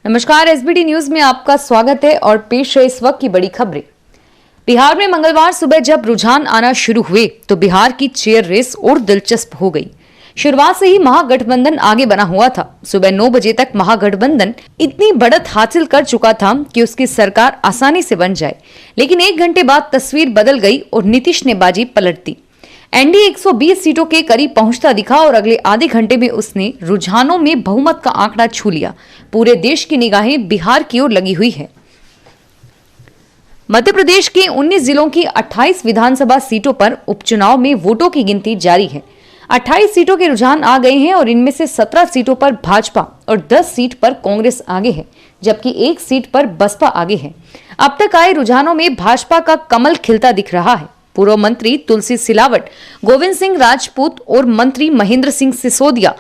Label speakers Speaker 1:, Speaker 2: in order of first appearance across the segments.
Speaker 1: नमस्कार, SBT news में आपका स्वागत है और पेश है इस वक्त की बड़ी खबरें। बिहार में मंगलवार सुबह जब रुझान आना शुरू हुए तो बिहार की चेयर रेस और दिलचस्प हो गई। शुरुआत से ही महागठबंधन आगे बना हुआ था। सुबह 9 बजे तक महागठबंधन इतनी बढ़त हासिल कर चुका था कि उसकी सरकार आसानी से बन जाए, लेकिन 1 घंटे बाद तस्वीर बदल गई और नीतीश ने बाजी पलट दी। एनडीए 120 सीटों के करीब पहुंचता दिखा और अगले आधे घंटे में उसने रुझानों में बहुमत का आंकड़ा छू लिया। पूरे देश की निगाहें बिहार की ओर लगी हुई है। मध्य प्रदेश के 19 जिलों की 28 विधानसभा सीटों पर उपचुनाव में वोटों की गिनती जारी है। 28 सीटों के रुझान आ गए हैं और इनमें से 17 सीटों पर भाजपा और 10 सीट पर कांग्रेस आगे है, जबकि 1 सीट पर बसपा आगे है। अब तक आए रुझानों में भाजपा का कमल खिलता दिख रहा है। पूर्व मंत्री तुलसी सिलावट, गोविंद सिंह राजपूत और मंत्री महेंद्र सिंह सिसोदिया,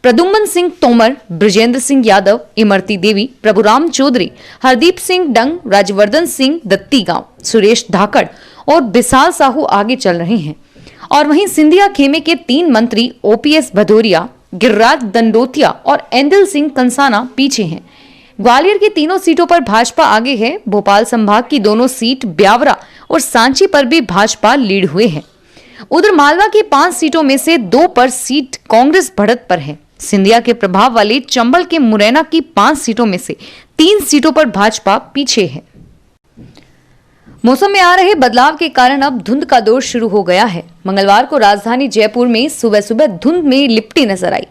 Speaker 1: प्रद्युम्न सिंह तोमर, ब्रजेंद्र सिंह यादव, इमरती देवी, प्रभुराम चौधरी, हरदीप सिंह डंग, राजवर्धन सिंह दत्तीगांव, सुरेश धाकड़ और विशाल साहू आगे चल रहे हैं। और वहीं सिंधिया खेमे के 3 मंत्री ओपीएस भदौरिया, गिरिराज दंडोतिया और एंदल सिंह कंसाना पीछे हैं। ग्वालियर की तीनों सीटों पर भाजपा आगे है। भोपाल संभाग की दोनों सीट ब्यावरा और सांची पर भी भाजपा लीड हुए हैं। उधर मालवा की 5 सीटों में से 2 पर सीट कांग्रेस बढ़त पर है। सिंधिया के प्रभाव वाले चंबल के मुरैना की 5 सीटों में से 3 सीटों पर भाजपा पीछे है। मौसम में आ रहे बदलाव के कारण अब धुंध का दौर शुरू हो गया है। मंगलवार को राजधानी जयपुर में सुबह सुबह धुंध में लिपटी नजर आई।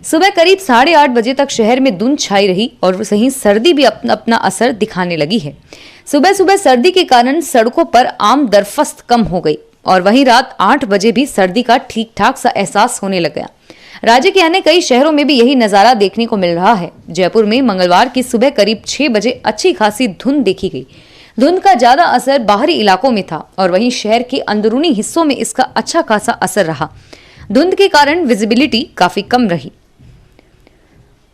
Speaker 1: सुबह करीब 8:30 बजे तक शहर में धुंध छाई रही और वहीं सर्दी भी अपना असर दिखाने लगी है। सुबह सुबह सर्दी के कारण सड़कों पर आम दरफस्त कम हो गई और वहीं रात 8 बजे भी सर्दी का ठीक ठाक सा एहसास होने लग गया। राज्य के अन्य कई शहरों में भी यही नजारा देखने को मिल रहा है। जयपुर में मंगलवार की सुबह करीब 6 बजे अच्छी खासी धुंध देखी गई। धुंध का ज्यादा असर बाहरी इलाकों में था और वहीं शहर के अंदरूनी हिस्सों में इसका अच्छा खासा असर रहा। धुंध के कारण विजिबिलिटी काफी कम रही।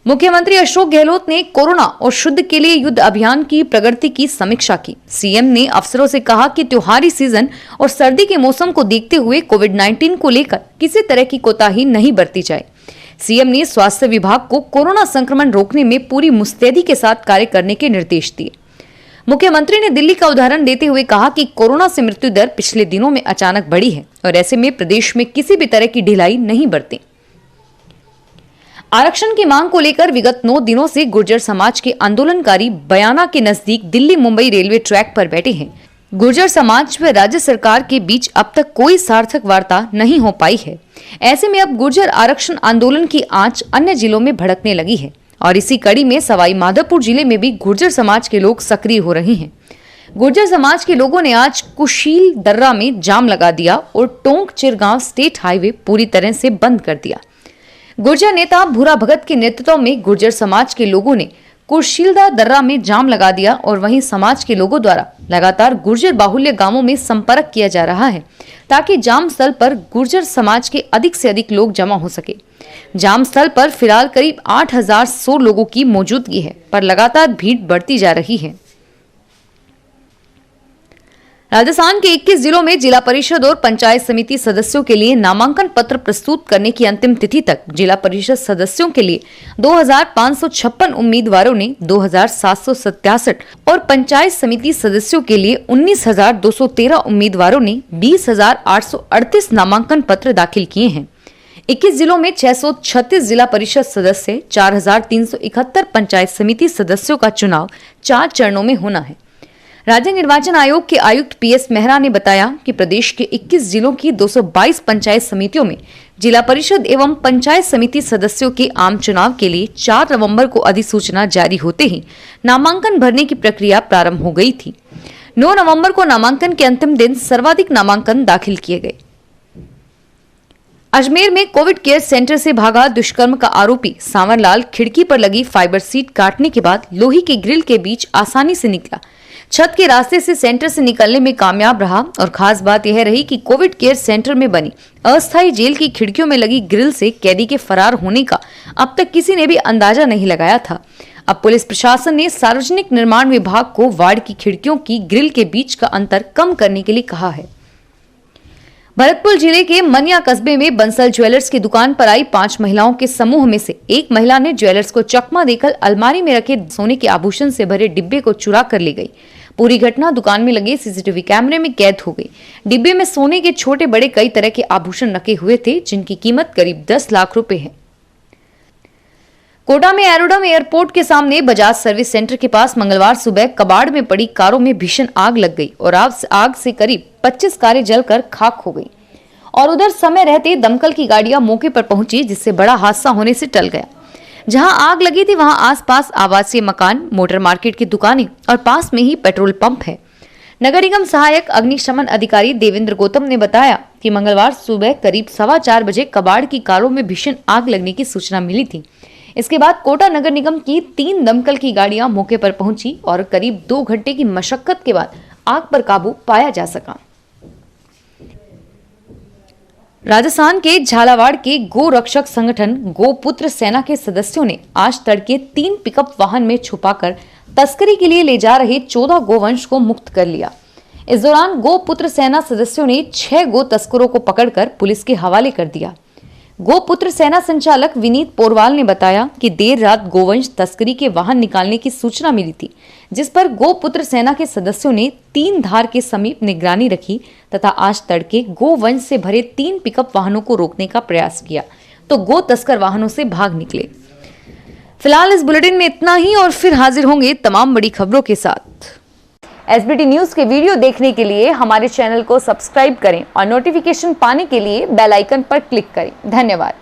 Speaker 1: मुख्यमंत्री अशोक गहलोत ने कोरोना और शुद्ध के लिए युद्ध अभियान की प्रगति की समीक्षा की। सीएम ने अफसरों से कहा कि त्योहारी सीजन और सर्दी के मौसम को देखते हुए कोविड-19 को लेकर किसी तरह की कोताही नहीं बरती जाए। सीएम ने स्वास्थ्य विभाग को कोरोना संक्रमण रोकने में पूरी मुस्तैदी के साथ कार्य करने के निर्देश दिए। मुख्यमंत्री ने दिल्ली का उदाहरण देते हुए कहा कि कोरोना से मृत्यु दर पिछले दिनों में अचानक बढ़ी है और ऐसे में प्रदेश में किसी भी तरह की ढिलाई नहीं बरतें। आरक्षण की मांग को लेकर विगत 9 दिनों से गुर्जर समाज के आंदोलनकारी बयाना के नजदीक दिल्ली मुंबई रेलवे ट्रैक पर बैठे हैं। गुर्जर समाज व राज्य सरकार के बीच अब तक कोई सार्थक वार्ता नहीं हो पाई है। ऐसे में अब गुर्जर आरक्षण आंदोलन की आंच अन्य जिलों में भड़कने लगी है और इसी कड़ी में सवाई माधोपुर जिले में भी गुर्जर समाज के लोग सक्रिय हो रहे हैं। गुर्जर समाज के लोगों ने आज कुशील दर्रा में जाम लगा दिया और टोंक चिरगांव स्टेट हाईवे पूरी तरह से बंद कर दिया। गुर्जर नेता भूरा भगत के नेतृत्व में गुर्जर समाज के लोगों ने कुशीलदा दर्रा में जाम लगा दिया और वहीं समाज के लोगों द्वारा लगातार गुर्जर बाहुल्य गांवों में संपर्क किया जा रहा है ताकि जाम स्थल पर गुर्जर समाज के अधिक से अधिक लोग जमा हो सके। जाम स्थल पर फिलहाल करीब 8100 लोगों की मौजूदगी है, पर लगातार भीड़ बढ़ती जा रही है। राजस्थान के 21 जिलों में जिला परिषद और पंचायत समिति सदस्यों के लिए नामांकन पत्र प्रस्तुत करने की अंतिम तिथि तक जिला परिषद सदस्यों के लिए 2556 उम्मीदवारों ने 2767 और पंचायत समिति सदस्यों के लिए 19213 उम्मीदवारों ने 20838 नामांकन पत्र दाखिल किए हैं। 21 जिलों में 636 जिला परिषद सदस्य, 4371 पंचायत समिति सदस्यों का चुनाव 4 चरणों में होना है। राज्य निर्वाचन आयोग के आयुक्त पीएस मेहरा ने बताया कि प्रदेश के 21 जिलों की 222 पंचायत समितियों में जिला परिषद एवं पंचायत समिति सदस्यों के आम चुनाव के लिए 4 नवंबर को अधिसूचना जारी होते ही नामांकन भरने की प्रक्रिया प्रारंभ हो गई थी। 9 नवंबर को नामांकन के अंतिम दिन सर्वाधिक नामांकन दाखिल किए गए। अजमेर में कोविड केयर सेंटर से भागा दुष्कर्म का आरोपी सांवरलाल खिड़की पर लगी फाइबर सीट काटने के बाद लोहे के ग्रिल के बीच आसानी से निकला। छत के रास्ते से सेंटर से निकलने में कामयाब रहा और खास बात यह रही कि कोविड केयर सेंटर में बनी अस्थायी जेल की खिड़कियों में लगी ग्रिल से कैदी के फरार होने का अब तक किसी ने भी अंदाजा नहीं लगाया था। अब पुलिस प्रशासन ने सार्वजनिक निर्माण विभाग को वार्ड की खिड़कियों की ग्रिल के बीच का अंतर कम करने के लिए कहा है। भरतपुर जिले के मनिया कस्बे में बंसल ज्वेलर्स की दुकान पर आई 5 महिलाओं के समूह में से एक महिला ने ज्वेलर्स को चकमा देकर अलमारी में रखे सोने के आभूषण से भरे डिब्बे को चुरा कर ले गई। पूरी घटना दुकान में लगे सीसीटीवी कैमरे में कैद हो गई। डिब्बे में सोने के छोटे बड़े कई तरह के आभूषण रखे हुए थे, जिनकी कीमत करीब 10 लाख रुपए है। कोटा में एरोडम एयरपोर्ट के सामने बजाज सर्विस सेंटर के पास मंगलवार सुबह कबाड़ में पड़ी कारों में भीषण आग लग गई और आग से करीब 25 कारें जलकर खाक हो गई। और उधर समय रहते दमकल की गाड़ियां मौके पर पहुंची, जिससे बड़ा हादसा होने से टल गया। जहां आग लगी थी वहां आसपास आवासीय मकान, मोटर मार्केट की दुकानें और पास में ही पेट्रोल पंप है। नगर निगम सहायक अग्निशमन अधिकारी देवेंद्र गौतम ने बताया कि मंगलवार सुबह करीब 4:15 बजे कबाड़ की कारों में भीषण आग लगने की सूचना मिली थी। इसके बाद कोटा नगर निगम की 3 दमकल की गाड़ियां मौके पर पहुंची और करीब 2 घंटे की मशक्कत के बाद आग पर काबू पाया जा सका। राजस्थान के झालावाड़ के गो रक्षक संगठन गोपुत्र सेना के सदस्यों ने आज तड़के 3 पिकअप वाहन में छुपाकर तस्करी के लिए ले जा रहे 14 गोवंश को मुक्त कर लिया। इस दौरान गोपुत्र सेना सदस्यों ने 6 गो तस्करों को पकड़कर पुलिस के हवाले कर दिया। गोपुत्र सेना संचालक विनीत पोरवाल ने बताया कि देर रात गोवंश तस्करी के वाहन निकालने की सूचना मिली थी, जिस पर गोपुत्र सेना के सदस्यों ने 3 धार के समीप निगरानी रखी तथा आज तड़के गोवंश से भरे 3 पिकअप वाहनों को रोकने का प्रयास किया तो गो तस्कर वाहनों से भाग निकले। फिलहाल इस बुलेटिन में इतना ही और फिर हाजिर होंगे तमाम बड़ी खबरों के साथ। एसबीटी न्यूज के वीडियो देखने के लिए हमारे चैनल को सब्सक्राइब करें और नोटिफिकेशन पाने के लिए बेल आइकन पर क्लिक करें। धन्यवाद।